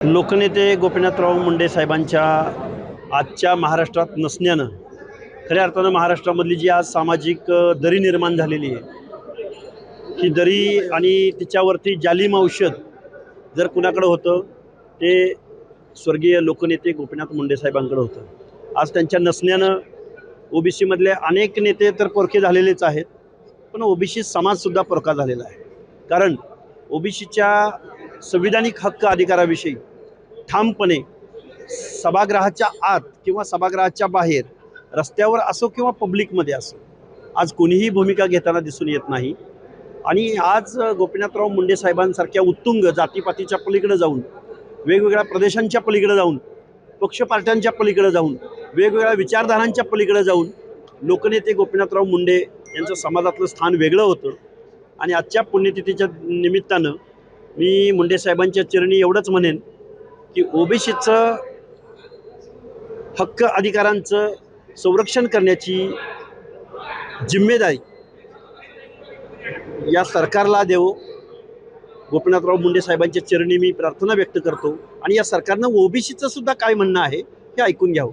लोकनेते गोपीनाथराव मुंडे साहेबांच्या आजच्या महाराष्ट्रात नसण्यानं खऱ्या अर्थानं महाराष्ट्रामधली जी आज सामाजिक दरी निर्माण झालेली आहे, ही दरी आणि तिच्यावरती जालिम औषध जर कुणाकडे होतं ते स्वर्गीय लोकनेते गोपीनाथ मुंडे साहेबांकडे होतं. आज त्यांच्या नसण्यानं ओबीसीमधले अनेक नेते तर पोरके झालेलेच आहेत, पण ओबीसी समाजसुद्धा पोरका झालेला आहे. कारण ओबीसीच्या संविधानिक हक्क अधिकाराविषयी ठामपणे सभागृहाच्या आत किंवा सभागृहाच्या बाहेर रस्त्यावर असो किंवा पब्लिकमध्ये असो आज कोणीही भूमिका घेताना दिसून येत नाही. आणि आज गोपीनाथराव मुंडे साहेबांसारख्या उत्तुंग जातीपातीच्या पलीकडे जाऊन, वेगवेगळ्या प्रदेशांच्या पलीकडे जाऊन, पक्ष पार्ट्यांच्या पलीकडे जाऊन, वेगवेगळ्या विचारधारांच्या पलीकडे जाऊन लोकनेते गोपीनाथराव मुंडे यांचं समाजातलं स्थान वेगळं होतं. आणि आजच्या पुण्यतिथीच्या निमित्तानं मी मुंडे साहेबांच्या चरणी एवढंच म्हणेन की ओबीसीचं हक्क अधिकारांचं संरक्षण करण्याची जिम्मेदारी या सरकारला देवो. गोपीनाथराव मुंडे साहेबांच्या चरणी मी प्रार्थना व्यक्त करतो आणि या सरकारनं ओबीसीचं सुद्धा काय म्हणणं आहे हे ऐकून घ्यावं.